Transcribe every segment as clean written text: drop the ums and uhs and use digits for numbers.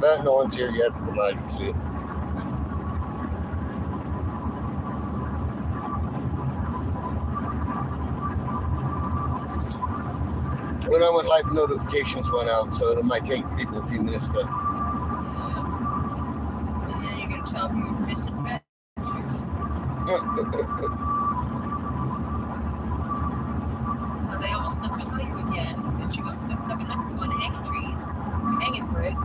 No one's here yet from what I can see. When I went live, notifications went out, so it might take people a few minutes to. And then you're going to tell them your misadventures. Well, they almost never saw you again because you got stuck next to one of the hanging trees, hanging bridge.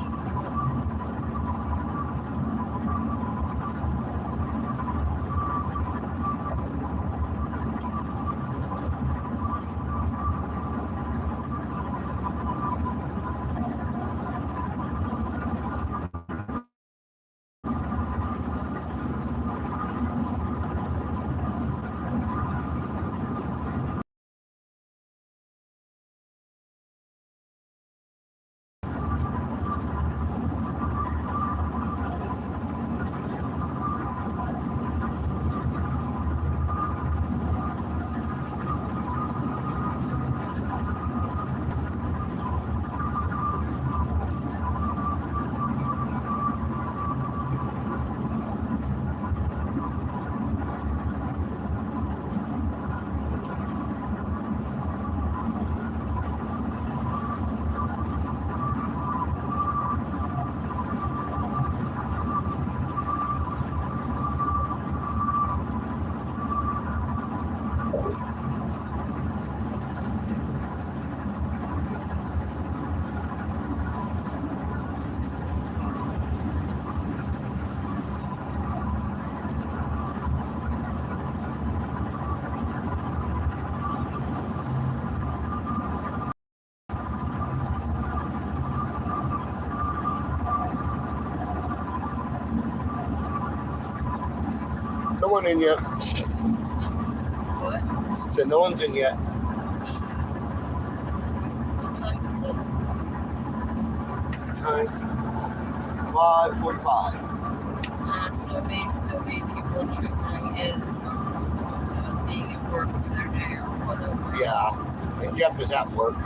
No one in yet. What? Said no one's in yet. What time is it? Time 5:45. So it may still be people trickling in from being at work for their day or whatever. Yeah, and Jeff is at work.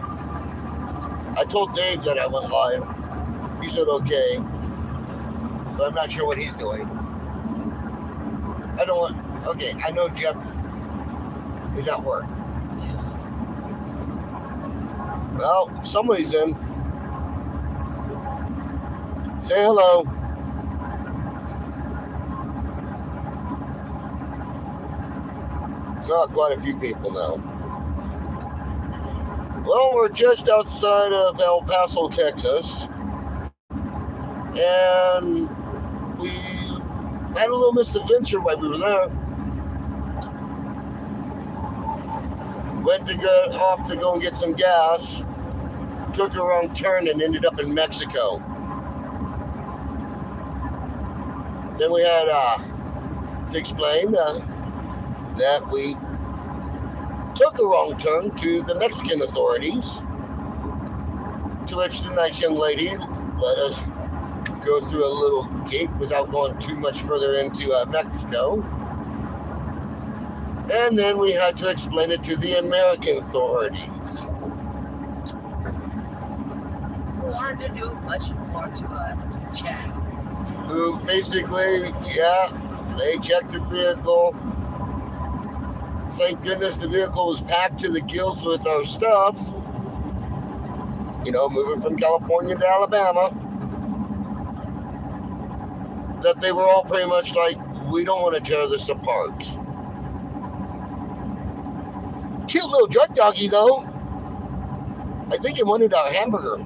I told Dave that I went live. He said okay, but I'm not sure what he's doing. I don't want. Okay, I know Jeff is at work. Yeah. Well, somebody's in. Say hello. Not quite a few people now. Well, we're just outside of El Paso, Texas. And we had a little misadventure while we were there. Went to go off to go and get some gas. Took a wrong turn and ended up in Mexico. Then we had to explain that we took a wrong turn to the Mexican authorities, to which the nice young lady let us go through a little gate without going too much further into Mexico. And then we had to explain it to the American authorities. Who wanted to do much more to us to check. Who basically, they checked the vehicle. Thank goodness the vehicle was packed to the gills with our stuff. Moving from California to Alabama. That they were all pretty much like, we don't want to tear this apart. Cute little drug doggy though. I think it wanted our hamburger.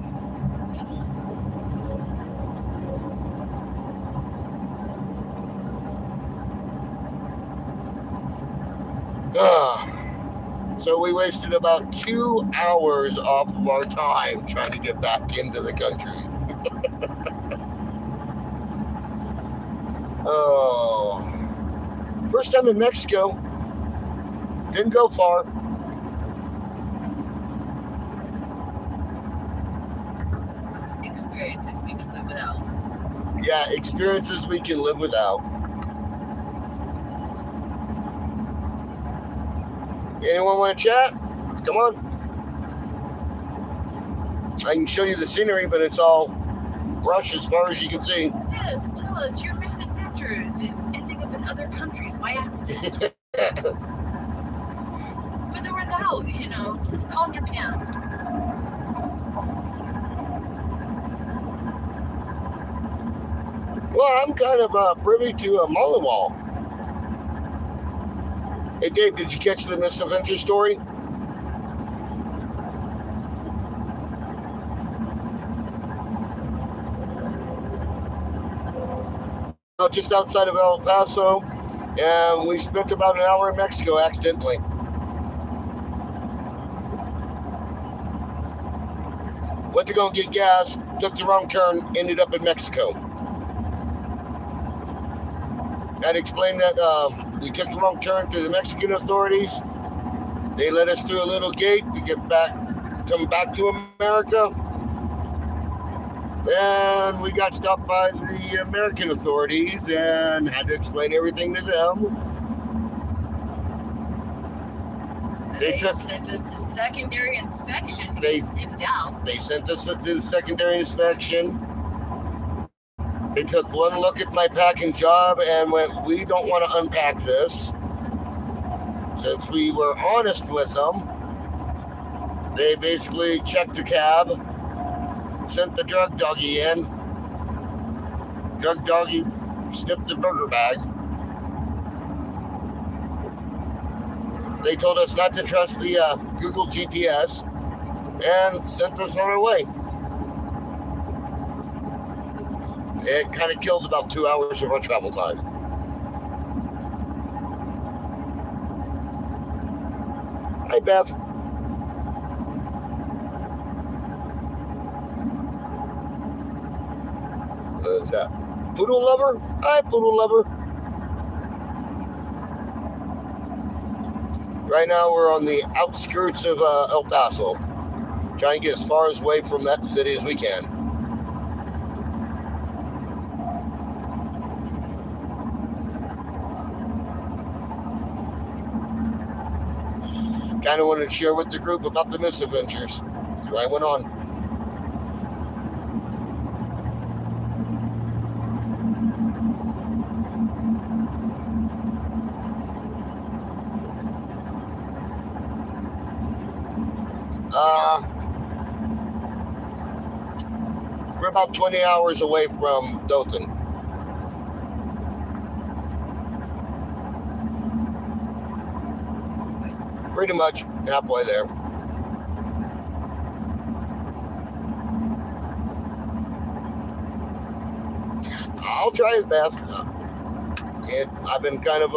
So we wasted about 2 hours off of our time trying to get back into the country. Oh, first time in Mexico. Didn't go far. Experiences we can live without. Yeah, experiences we can live without. Anyone want to chat? Come on. I can show you the scenery, but it's all brush as far as you can see. Yes, tell us your misadventures in ending up in other countries by accident. With or without, call Japan. Well, I'm kind of privy to a Mullenwall. Hey, Dave, did you catch the misadventure story? Just outside of El Paso, and we spent about an hour in Mexico accidentally. Went to go and get gas, took the wrong turn, ended up in Mexico. I'd explain that we took the wrong turn to the Mexican authorities. They let us through a little gate to come back to America. And we got stopped by the American authorities and had to explain everything to them. They sent us to secondary inspection. They sniffed out. They sent us to the secondary inspection. They took one look at my packing job and went, we don't want to unpack this. Since we were honest with them, they basically checked the cab, sent the drug doggy in. Drug doggy sniffed the burger bag. They told us not to trust the Google GPS and sent us on our way. It kind of killed about 2 hours of our travel time. Hi, Beth. What is that? Poodle lover? Hi, poodle lover. Right now we're on the outskirts of El Paso, trying to get as far away from that city as we can. Kind of wanted to share with the group about the misadventures. So I went on. We're about 20 hours away from Dothan. Pretty much halfway there. I'll try it best. I've been kind of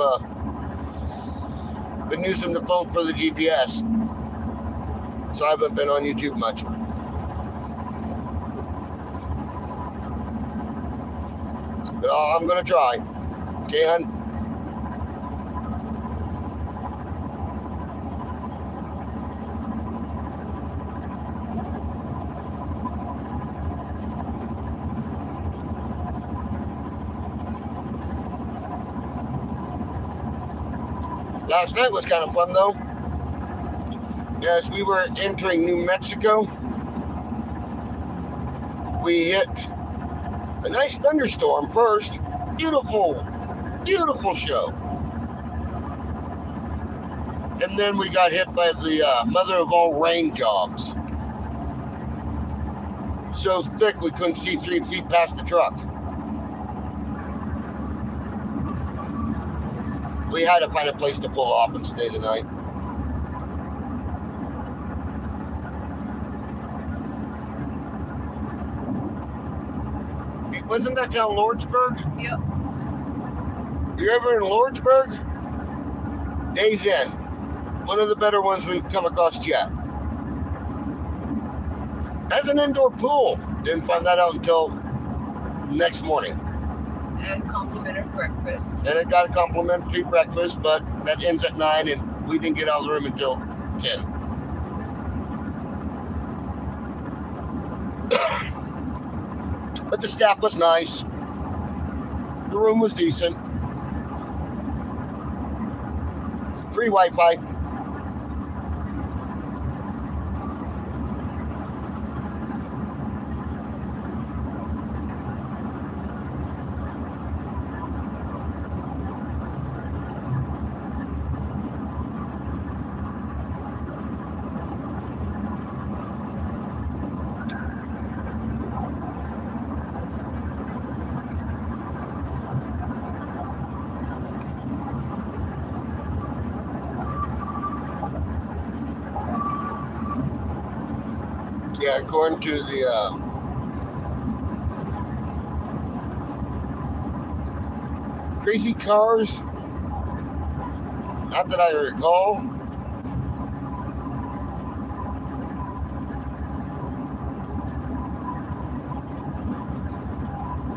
been using the phone for the GPS, so I haven't been on YouTube much. But I'm gonna try. Okay, hon? Last night was kind of fun though. As we were entering New Mexico, we hit a nice thunderstorm first. Beautiful, beautiful show. And then we got hit by the mother of all rain jobs. So thick we couldn't see 3 feet past the truck. We had to find a place to pull off and stay the night. Wasn't that down Lordsburg? Yep. You ever in Lordsburg? Days Inn. One of the better ones we've come across yet. Has an indoor pool. Didn't find that out until next morning. And complimentary breakfast. And it got a complimentary breakfast, but that ends at 9 and we didn't get out of the room until 10. But the staff was nice. The room was decent. Free Wi-Fi. Yeah, according to the Crazy Cars, not that I recall.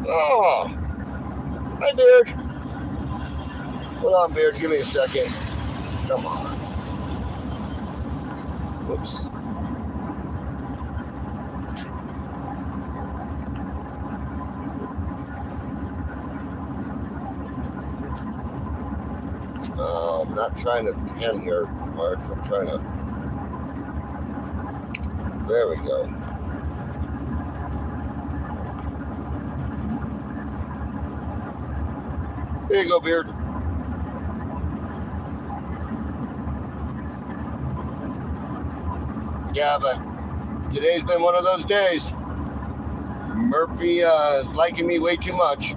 Oh, hi Beard. Hold on, Beard. Give me a second. Come on. Whoops. I'm not trying to pen here, Mark. I'm trying to. There we go. There you go, Beard. Yeah, but today's been one of those days. Murphy is liking me way too much.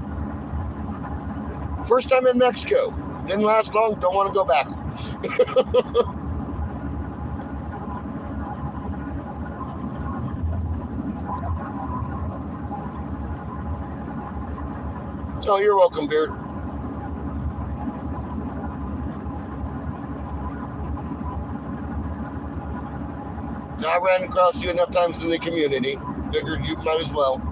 First time in Mexico. Didn't last long. Don't want to go back. Oh, you're welcome, Beard. I ran across you enough times in the community. Figured you might as well.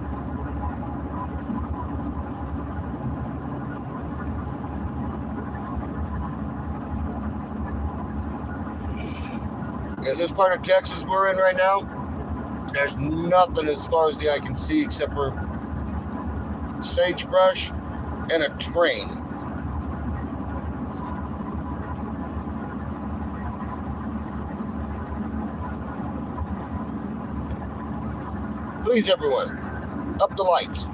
Yeah, this part of Texas we're in right now, there's nothing as far as the eye can see except for sagebrush and a train. Please, everyone, up the lights.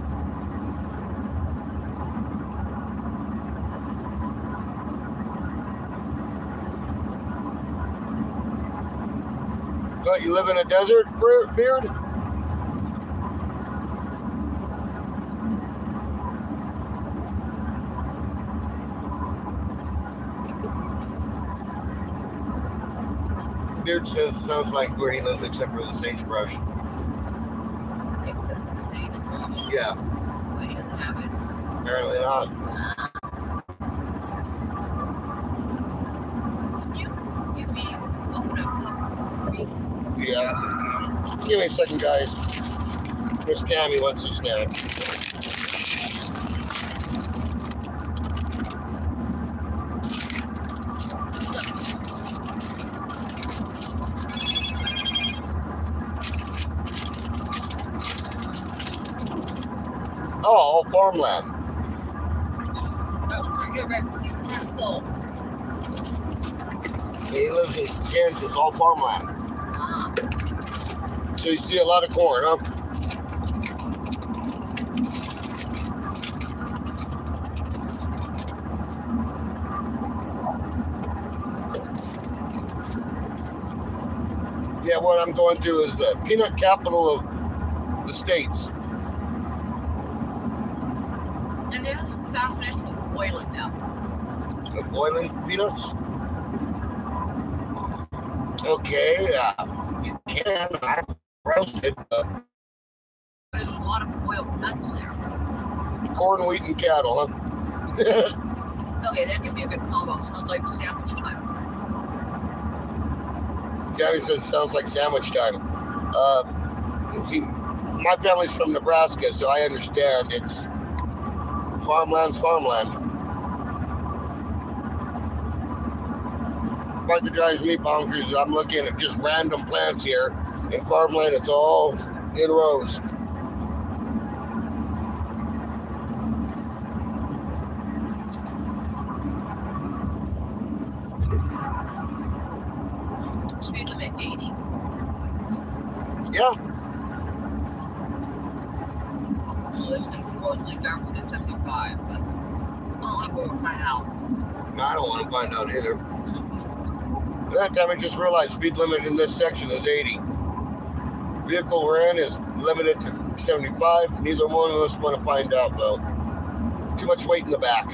What, you live in a desert, Beard? Beard says it sounds like where he lives except for the sagebrush. Except the sagebrush. Yeah. But he doesn't have it. Apparently not. Can you give me open a cup for me? Yeah. Give me a second, guys. Miss Tammy wants a snack. Oh, all farmland. That was pretty good, right? He's trying to pull. He lives in Kansas, all farmland. Ah, So you see a lot of corn, huh? Yeah, what I'm going to is the peanut capital of the states. and there's some fascination with boiling them. The boiling peanuts? Okay, you can. I roasted There's a lot of boiled nuts there. corn, wheat, and cattle, huh? Okay, that can be a good combo. Sounds like sandwich time. Gabby says sounds like sandwich time. See, my family's from Nebraska, so I understand. It's farmland's farmland. Part that drives me bonkers is I'm looking at just random plants here. In farmland, it's all in rows. Speed limit 80. Yeah, Well, this thing's supposedly down to 75, but I'll go find out. I don't want to find out either. That time I just realized speed limit in this section is 80. Vehicle we're in is limited to 75. Neither one of us want to find out though. Too much weight in the back.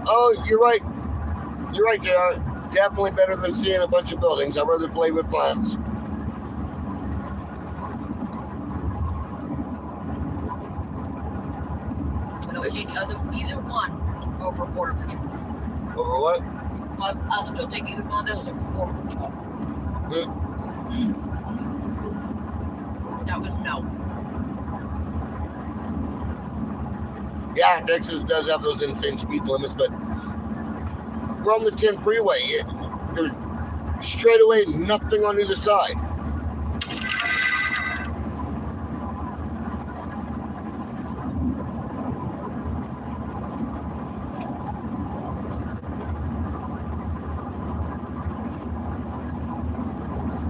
Oh, you're right. You're right, JR. definitely better than seeing a bunch of buildings. I'd rather play with plants. But I'll take either one over Border Patrol. Over what? I'll still take either one of those over Border Patrol. That was no. Yeah, Texas does have those insane speed limits, but we're on the 10 freeway. There's straight away nothing on either side.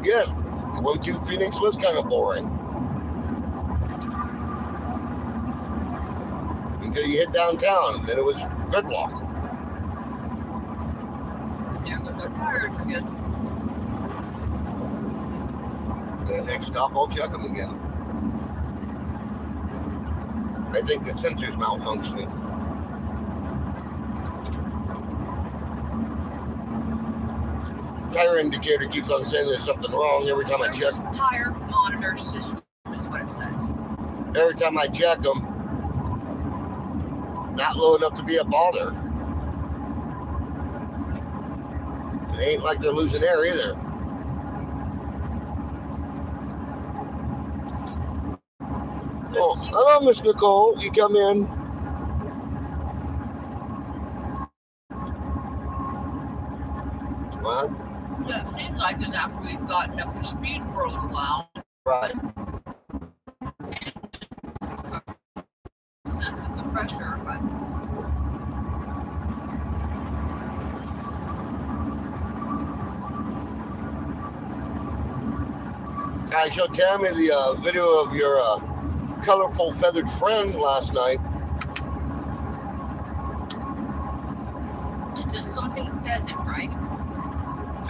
Yes, going through Phoenix was kind of boring. Until you hit downtown, then it was gridlock. There goes our tires again. The next stop, I'll check them again. I think the sensor's malfunctioning. Tire indicator keeps on saying there's something wrong every time I check. Service tire monitor system is what it says. Every time I check them, not low enough to be a bother. It ain't like they're losing air either. Oh, hello, Miss Nicole. You come in. What? Yeah, it seems like it's after we've gotten up to speed for a little while. Right. Senses the pressure, but I showed Tammy the video of your colorful feathered friend last night. it's just something pheasant, right?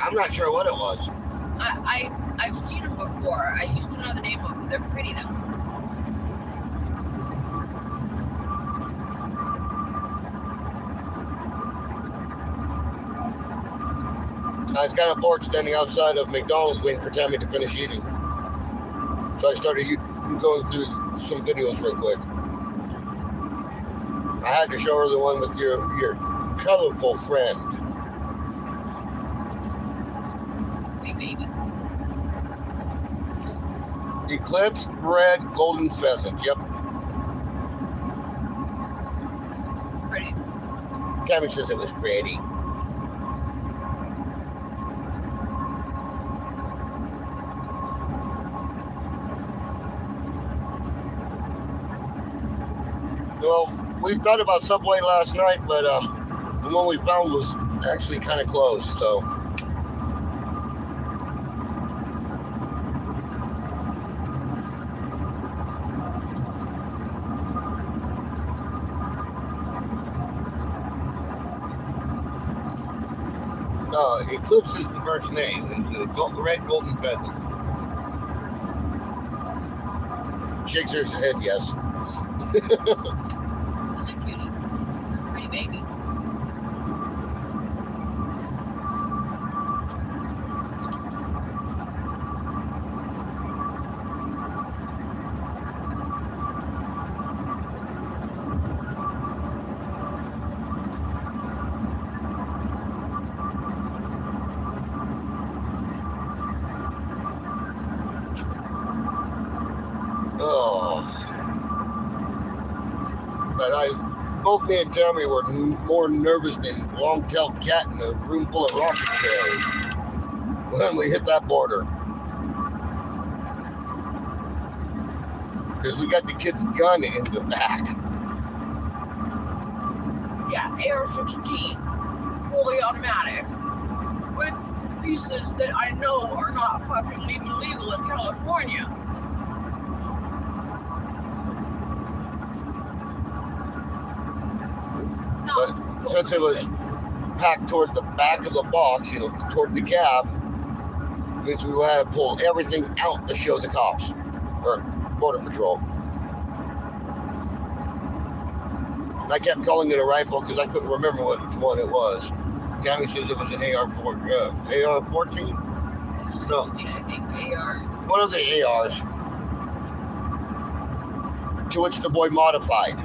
I'm not sure what it was. I've seen them before. I used to know the name of them. They're pretty though. I was kind of bored standing outside of McDonald's waiting for Tammy to finish eating. So I started going through some videos real quick. I had to show her the one with your colorful friend. Hey, baby. Eclipse red golden pheasant. Yep. Pretty. Tammy says it was pretty. Well, we thought about Subway last night, but the one we found was actually kind of closed, so. Eclipse is the bird's name. It's a red golden pheasant. Shakes her head, yes. It's a cutie. Pretty baby. Both me and Tammy were more nervous than a long-tailed cat in a room full of rocking chairs when we hit that border. Because we got the kid's gun in the back. Yeah, AR-15, fully automatic, with pieces that I know are not fucking even legal in California. But since it was packed toward the back of the box, toward the cab, means we had to pull everything out to show the cops, or Border Patrol. I kept calling it a rifle because I couldn't remember which one it was. Tammy says it was an AR-14. So, 16, I think, AR. one of the ARs, to which the boy modified.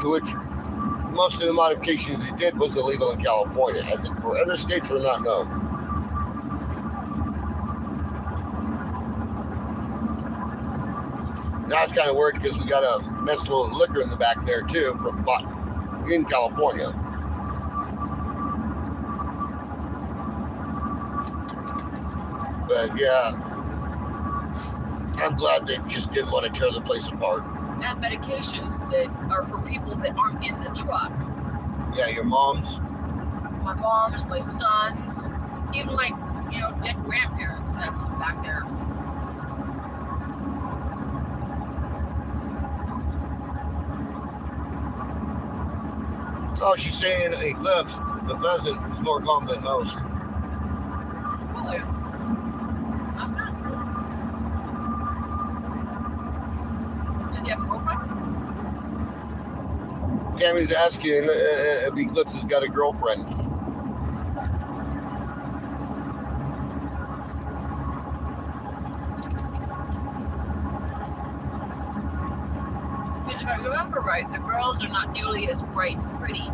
To which most of the modifications he did was illegal in California, as in for other states were not known. Now it's kind of weird because we got a mess load of liquor in the back there too, from in California. But yeah, I'm glad they just didn't want to tear the place apart. And medications that are for people that aren't in the truck. Yeah, your mom's. My mom's, my son's, even my, dead grandparents have some back there. Oh, she's saying Eclipse, the pheasant is more calm than most. Really? I'm not. Does he have a girlfriend? Tammy's asking if Eclipse has got a girlfriend. Because if I remember right, the girls are not nearly as bright and pretty.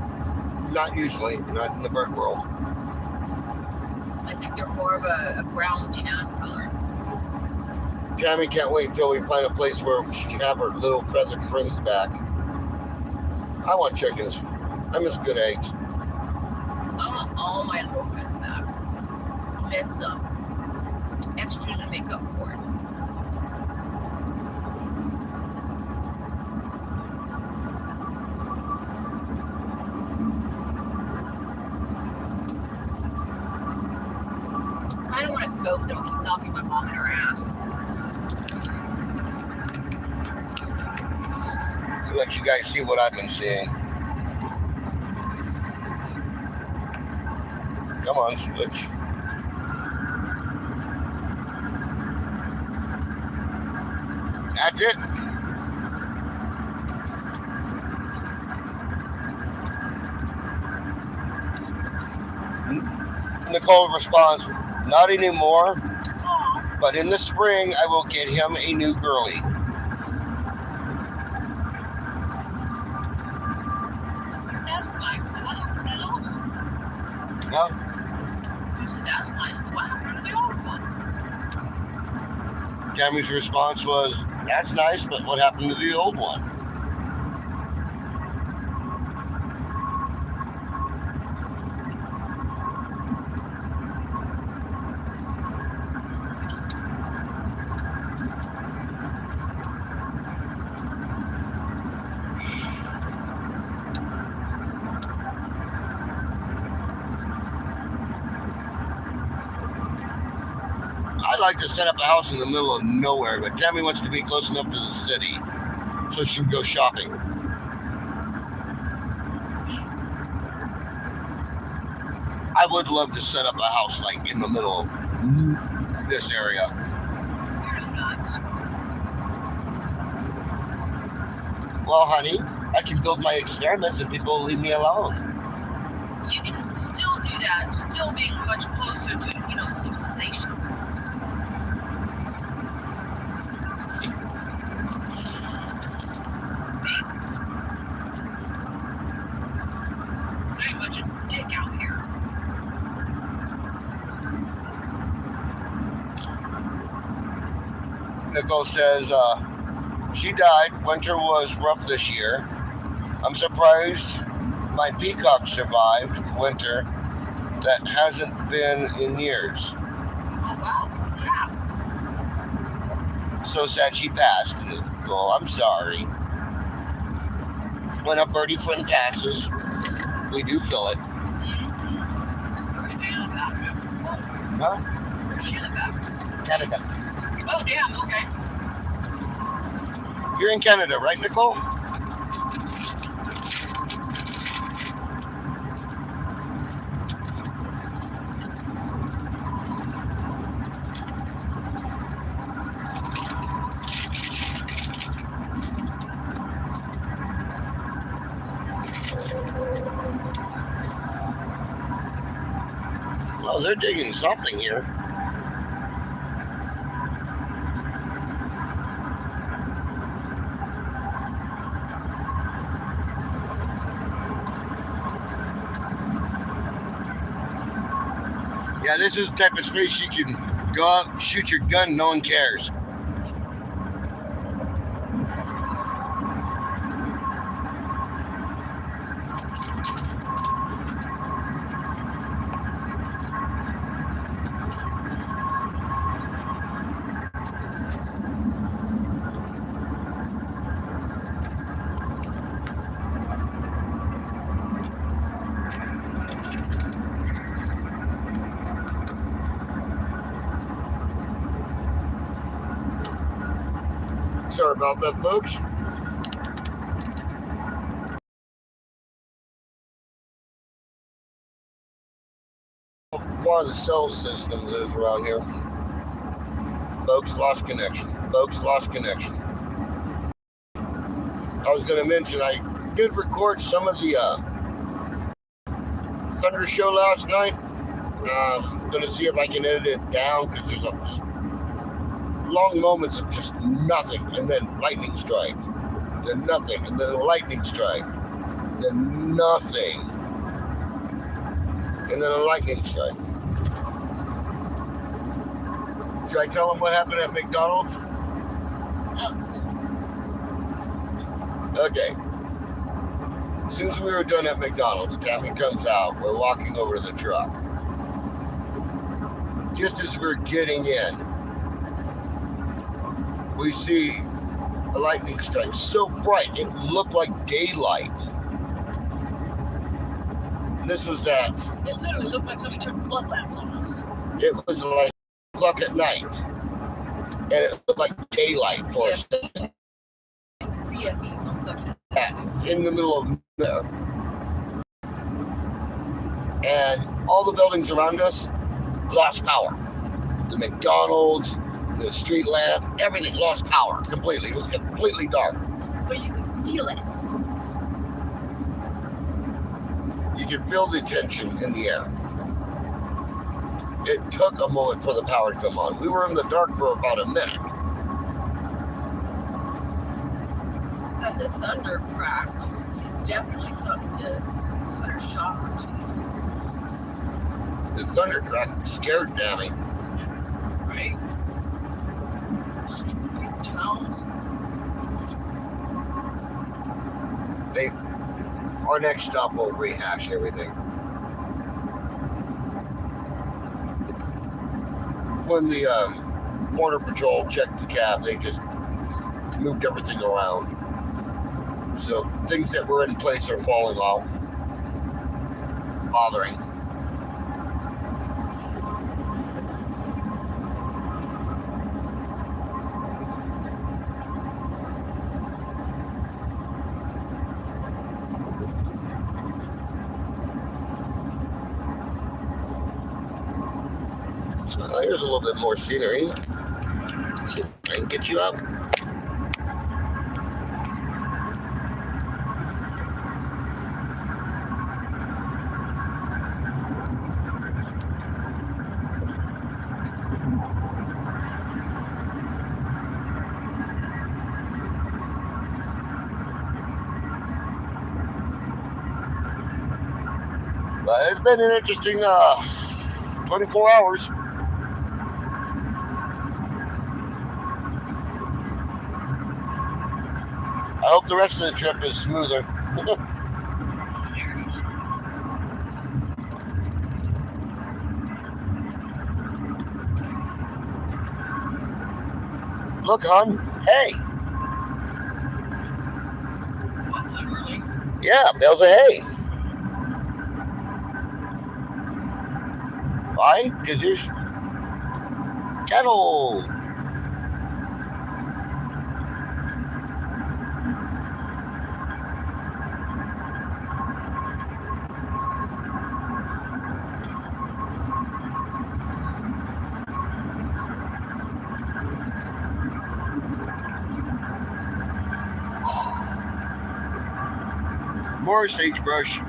Not usually, not in the bird world. I think they're more of a brown tan color. Tammy can't wait until we find a place where she can have her little feathered friends back. I want chickens. I miss good eggs. I want all my little friends back. And then some. Extras to make up for it. I don't want to go, don't keep knocking my mom in her ass. To let you guys see what I've been seeing. Come on, switch. That's it. Nicole responds, not anymore, Aw, but in the spring I will get him a new girlie. that's nice. But what happened to the old one? Huh? I said, that's nice, but what happened to the old one? Tammy's response was, that's nice, but what happened to the old one? I'd like to set up a house in the middle of nowhere, but Tammy wants to be close enough to the city so she can go shopping. I would love to set up a house like in the middle of this area. You're nuts. Well, honey, I can build my experiments and people will leave me alone. You can still do that, still being much closer to, civilization. Very much a dick out here. Nicole says, she died. Winter was rough this year. I'm surprised my peacock survived winter that hasn't been in years. Oh, wow. Yeah. So sad she passed. Nicole, I'm sorry. When a birdie friend passes, we do feel it. Where's Sheila back? Huh? Where's Sheila back? Canada. Oh, damn, okay. You're in Canada, right, Nicole? Well, they're digging something here. Yeah, this is the type of space you can go out, shoot your gun, no one cares. Sorry about that, folks. One of the cell systems is around here. Folks lost connection. Folks lost connection. I was going to mention I did record some of the Thunder show last night. I'm going to see if I can edit it down because there's just long moments of just nothing, and then lightning strike, then nothing, and then a lightning strike, then nothing, and then a lightning strike. Should I tell them what happened at McDonald's? Okay. As soon as we were done at McDonald's, Tammy comes out. We're walking over to the truck. Just as we're getting in, we see a lightning strike so bright it looked like daylight. And this was that. It literally looked like somebody turned floodlamps on us. It was like 8 o'clock at night, and it looked like daylight for a second. In the middle of there, and all the buildings around us lost power. The McDonald's, the street lamp, everything lost power completely. It was completely dark. But you could feel it. You could feel the tension in the air. It took a moment for the power to come on. We were in the dark for about a minute. And the thunder crack was definitely something to put a shock or two. The thunder crack scared Tammy. Right? Stupid towns. Our next stop will rehash everything. When the Border Patrol checked the cab, they just moved everything around. So things that were in place are falling off, bothering. So here's a little bit more scenery. See if I can get you up. But it's been an interesting 24 hours. I hope the rest of the trip is smoother. Look, hon. Hey. What, literally? Yeah, bales of hay. Why? Because there's cattle. More sagebrush.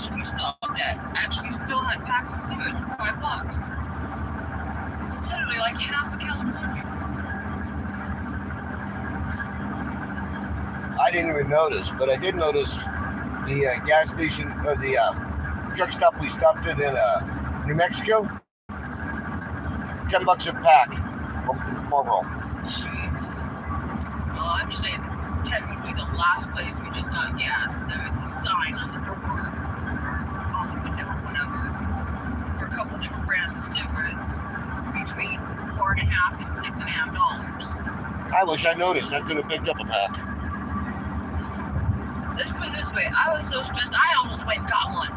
place we stopped at actually still had packs of cigarettes for $5. It's literally like half of California. I didn't even notice, but I did notice the gas station, or the truck stop we stopped at in New Mexico. $10 a pack from Marlboro. Jesus. Well, I'm just saying, technically the last place we just got gas, there was a sign on the door, or on the window, or whatever, for a couple different brands of cigarettes, between $4.50 and $6.50. I wish I noticed. I could have picked up a pack. Let's put it this way, I was so stressed, I almost went and got one.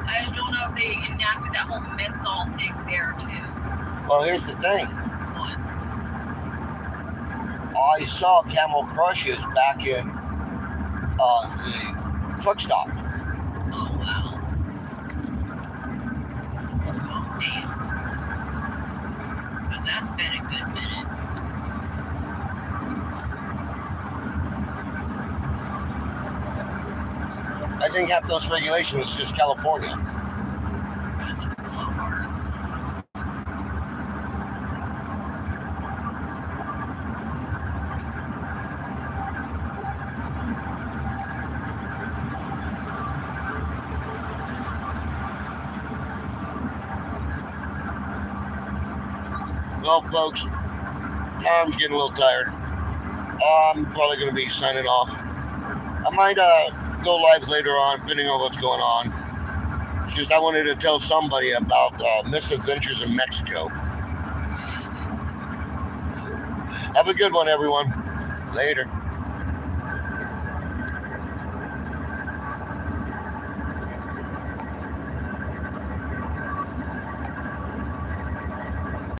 I just don't know if they enacted that whole menthol thing there too. Well, here's the thing. What? I saw Camel Crushes back in the truck stop. Oh wow. Oh damn. Because that's been a good minute. I think half those regulations is just California. Bunch of blowhards. Well, folks, my arm's getting a little tired. I'm probably going to be signing off. I might go live later on, depending on what's going on. It's just I wanted to tell somebody about misadventures in Mexico. Have a good one, everyone. Later.